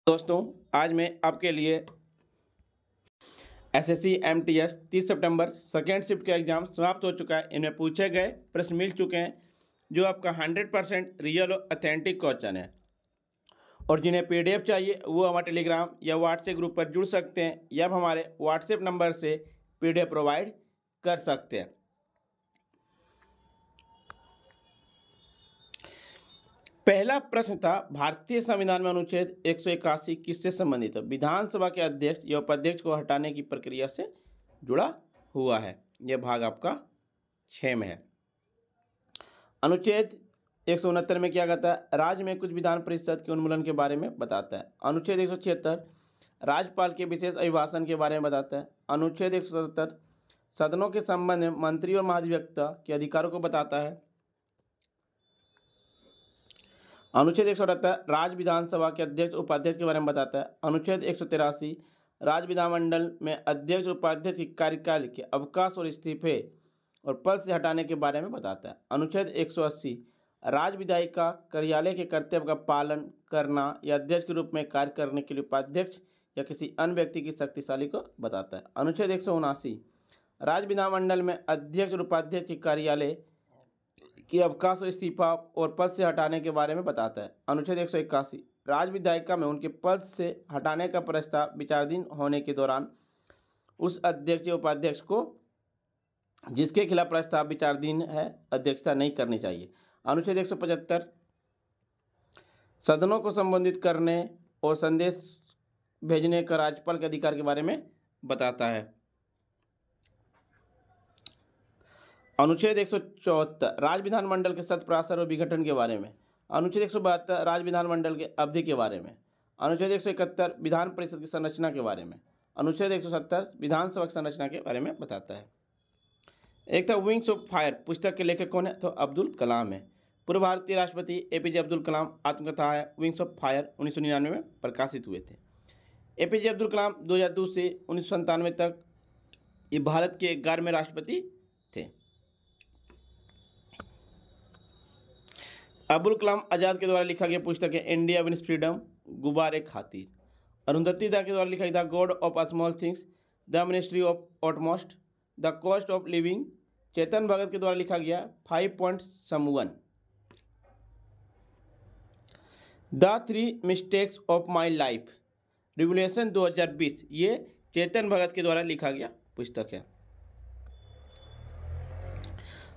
दोस्तों, आज मैं आपके लिए एसएससी एमटीएस 30 सितंबर सेकेंड शिफ्ट का एग्ज़ाम समाप्त हो चुका है। इनमें पूछे गए प्रश्न मिल चुके हैं जो आपका 100% रियल और अथेंटिक क्वेश्चन है। और जिन्हें पीडीएफ चाहिए वो हमारे टेलीग्राम या व्हाट्सएप ग्रुप पर जुड़ सकते हैं या हमारे व्हाट्सएप नंबर से पीडीएफ प्रोवाइड कर सकते हैं। पहला प्रश्न था, भारतीय संविधान में अनुच्छेद 181 किससे संबंधित है? विधानसभा के अध्यक्ष या उपाध्यक्ष को हटाने की प्रक्रिया से जुड़ा हुआ है। यह भाग आपका 6 में है। अनुच्छेद 169 में क्या कहता है? राज्य में कुछ विधान परिषद के उन्मूलन के बारे में बताता है। अनुच्छेद 176 राज्यपाल के विशेष अभिभाषण के बारे में बताता है। अनुच्छेद 177 सदनों के संबंध में मंत्री और महाधिवक्ता के अधिकारों को बताता है। अनुच्छेद 178 राज्य विधानसभा के अध्यक्ष उपाध्यक्ष के बारे में बताता है। अनुच्छेद 183 राज्य विधानमंडल में अध्यक्ष उपाध्यक्ष के कार्यकाल के अवकाश और इस्तीफे और पद से हटाने के बारे में बताता है। अनुच्छेद 180 राज्य विधायिका कार्यालय के कर्तव्य का पालन करना या अध्यक्ष के रूप में कार्य करने के लिए उपाध्यक्ष या किसी अन्य व्यक्ति की शक्तिशाली को बताता है। अनुच्छेद 179 राज्य विधानमंडल में अध्यक्ष और उपाध्यक्ष के कार्यालय कि अवकाश और इस्तीफा और पद से हटाने के बारे में बताता है। अनुच्छेद 181 राज्य विधायिका में उनके पद से हटाने का प्रस्ताव विचाराधीन होने के दौरान उस अध्यक्ष या उपाध्यक्ष को जिसके खिलाफ प्रस्ताव विचाराधीन है अध्यक्षता नहीं करनी चाहिए। अनुच्छेद 175 सदनों को संबोधित करने और संदेश भेजने का राज्यपाल के अधिकार के बारे में बताता है। अनुच्छेद 174 राज्य विधानमंडल के सत्प्रासर और विघटन के बारे में। अनुच्छेद 172 राज्य विधानमंडल के अवधि के बारे में। अनुच्छेद 171 विधान परिषद की संरचना के बारे में। अनुच्छेद 170 विधानसभा की संरचना के बारे में बताता है। एक था विंग्स ऑफ फायर, पुस्तक के लेखक कौन है? तो अब्दुल कलाम है। पूर्व भारतीय राष्ट्रपति एपीजे अब्दुल कलाम आत्मकथा है विंग्स ऑफ फायर 1999 में प्रकाशित हुए थे। एपीजे अब्दुल कलाम 2002 से 1997 तक ये भारत के 11वें राष्ट्रपति थे। अबुल कलाम आज़ाद के द्वारा लिखा गया पुस्तक है इंडिया विन्स फ्रीडम गुब्बारे खातिर। अरुंधति दा के द्वारा लिखा गया the god of small things, the ministry of utmost, the cost of living. Chetan Bhagat के द्वारा लिखा गया 5 point someone, the 3 mistakes of my life, revolution 2020। ये चेतन भगत के द्वारा लिखा गया पुस्तक है।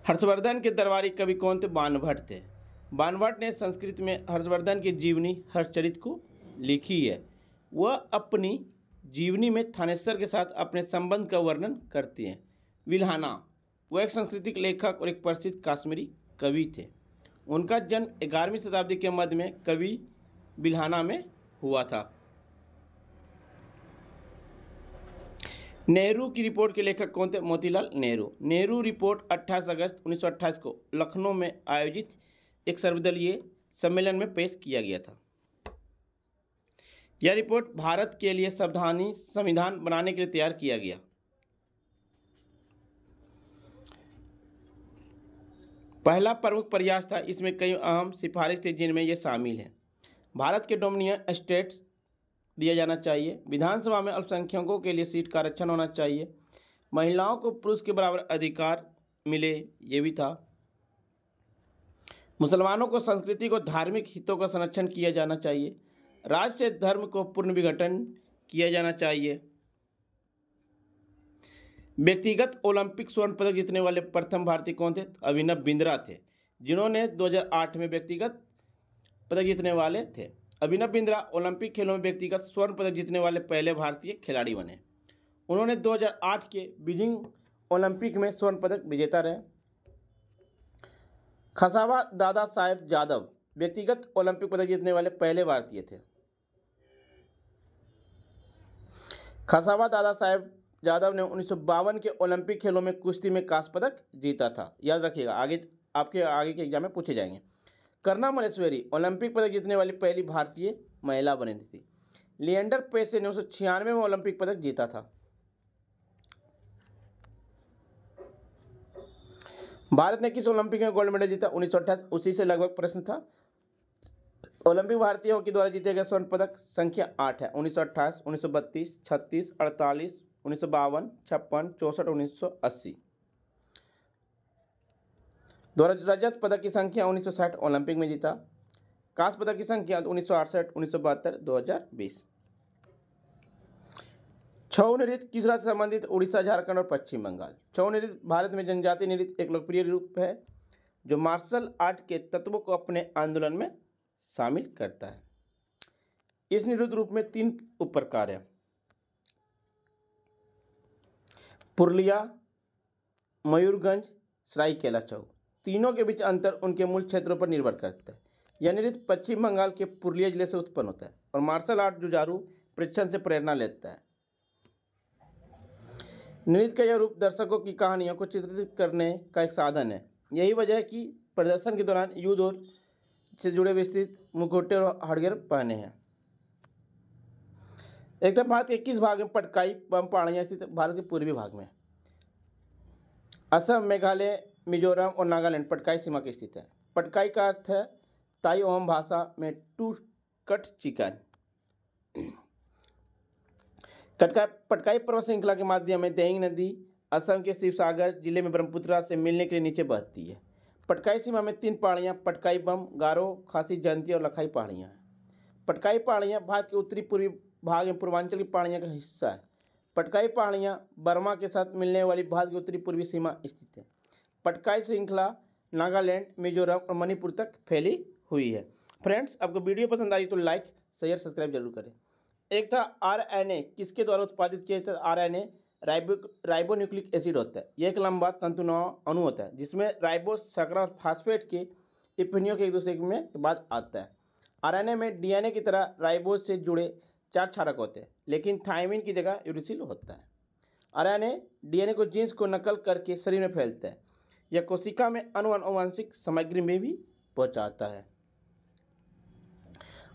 हर्षवर्धन के दरबारी कवि कौन थे? बाणभट्ट थे। बाणभट्ट ने संस्कृत में हर्षवर्धन की जीवनी हर्षचरित को लिखी है। वह अपनी जीवनी में थानेश्वर के साथ अपने संबंध का वर्णन करती हैं। विल्हाना वह एक सांस्कृतिक लेखक और एक प्रसिद्ध काश्मीरी कवि थे। उनका जन्म 11वीं शताब्दी के मध्य में कवि बिल्हाना में हुआ था। नेहरू की रिपोर्ट के लेखक कौन थे? मोतीलाल नेहरू। नेहरू रिपोर्ट 28 अगस्त 1928 को लखनऊ में आयोजित एक सर्वदलीय सम्मेलन में पेश किया गया था। यह रिपोर्ट भारत के लिए संविधान बनाने के लिए तैयार किया गया। पहला प्रमुख प्रयास था। इसमें कई अहम सिफारिश थी जिनमें ये शामिल हैं। भारत के डोमिनियन स्टेट्स दिया जाना चाहिए। विधानसभा में अल्पसंख्यकों के लिए सीट का आरक्षण होना चाहिए। महिलाओं को पुरुष के बराबर अधिकार मिले, ये भी था। मुसलमानों को संस्कृति को धार्मिक हितों का संरक्षण किया जाना चाहिए। राज्य से धर्म को पूर्ण विघटन किया जाना चाहिए। व्यक्तिगत ओलंपिक स्वर्ण पदक जीतने वाले प्रथम भारतीय कौन थे? अभिनव बिंद्रा थे, जिन्होंने 2008 में व्यक्तिगत पदक जीतने वाले थे। अभिनव बिंद्रा ओलंपिक खेलों में व्यक्तिगत स्वर्ण पदक जीतने वाले पहले भारतीय खिलाड़ी बने। उन्होंने 2008 के बीजिंग ओलंपिक में स्वर्ण पदक विजेता रहे। खसावा दादा साहेब जादव व्यक्तिगत ओलंपिक पदक जीतने वाले पहले भारतीय थे। खसावा दादा साहेब जादव ने 1952 के ओलंपिक खेलों में कुश्ती में कांस्य पदक जीता था। याद रखिएगा, आपके आगे के एग्जाम में पूछे जाएंगे। करना मलेश्वरी ओलंपिक पदक जीतने वाली पहली भारतीय महिला बनी थी। लिएंडर पेस ने 1996 में ओलंपिक पदक जीता था। भारत ने किस ओलंपिक में गोल्ड मेडल जीता? 1928। उसी से लगभग प्रश्न था। ओलंपिक भारतीय हॉकी द्वारा जीते गए स्वर्ण पदक संख्या 8 है। 1928, 1932, 36, 48, 1952, 56, 64, 1980। रजत पदक की संख्या 1960 ओलंपिक में जीता। कांस्य पदक की संख्या 1968, 1972, 2020। छऊ नृत्य किस राज्य से संबंधित? उड़ीसा, झारखंड और पश्चिम बंगाल। छऊ नृत्य भारत में जनजातीय नृत्य एक लोकप्रिय रूप है जो मार्शल आर्ट के तत्वों को अपने आंदोलन में शामिल करता है। इस नृत्य रूप में 3 उपप्रकार हैं: पुरुलिया, मयूरगंज, सरायकेला छऊ। तीनों के बीच अंतर उनके मूल क्षेत्रों पर निर्भर करता है। यह नृत्य पश्चिम बंगाल के पुरुलिया जिले से उत्पन्न होता है और मार्शल आर्ट जुजारू प्रशिक्षण से प्रेरणा लेता है। नृत्य का यह रूप दर्शकों की कहानियों को चित्रित करने का एक साधन है। यही वजह है कि प्रदर्शन के दौरान युद्ध और से जुड़े विस्तृत मुखौटे और हड़गेर पहने हैं। एक तरफ भारत के किस भाग में पटकाई बम पहाड़ियाँ स्थित? भारत के पूर्वी भाग में। असम, मेघालय, मिजोरम और नागालैंड पटकाई सीमा की स्थित है। पटकाई का अर्थ है ताई ओम भाषा में टू कट चिकन। पटकाई पर्वत श्रृंखला के माध्यम में देहिंग नदी असम के शिवसागर जिले में ब्रह्मपुत्र से मिलने के लिए नीचे बहती है। पटकाई सीमा में 3 पहाड़ियाँ पटकाई बम, गारो, खासी, जयंती और लखाई पहाड़ियाँ हैं। पटकाई पहाड़ियाँ भारत के उत्तरी पूर्वी भाग में पूर्वांचल की पहाड़ियाँ का हिस्सा है। पटकाई पहाड़ियाँ बर्मा के साथ मिलने वाली भारत की उत्तरी पूर्वी सीमा स्थित है। पटकाई श्रृंखला नागालैंड, मिजोरम और मणिपुर तक फैली हुई है। फ्रेंड्स, आपको वीडियो पसंद आई तो लाइक, शेयर, सब्सक्राइब जरूर करें। एक था RNA, किसके द्वारा उत्पादित किया जाता है? RNA राइबोन्यूक्लिक एसिड होता है। यह एक लंबा तंतुनुमा अणु होता है जिसमें राइबो, शर्करा और फास्फेट के इपनियों के एक दूसरे में के बाद आता है। RNA में DNA की तरह राइबोज से जुड़े 4 क्षारक होते हैं, लेकिन थायमिन की जगह यूरिसिल होता है। RNA DNA को जीन्स को नकल करके शरीर में फैलता है। यह कोशिका में आनुवंशिक सामग्री में भी पहुंचाता है।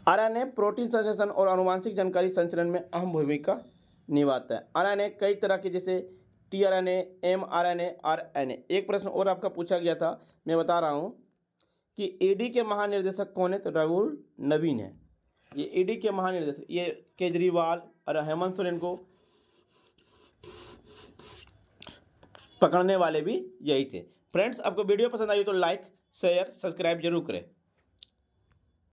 RNA प्रोटीन संश्लेषण और आनुवंशिक जानकारी संचरण में अहम भूमिका निभाता है। RNA कई तरह के जैसे tRNA, mRNA, RNA। एक प्रश्न और आपका पूछा गया था, मैं बता रहा हूँ कि ईडी के महानिर्देशक कौन है? तो राहुल नवीन है। ये ईडी के महानिर्देशक, ये केजरीवाल और हेमंत सोरेन को पकड़ने वाले भी यही थे। फ्रेंड्स, आपको वीडियो पसंद आई तो लाइक, शेयर, सब्सक्राइब जरूर करें।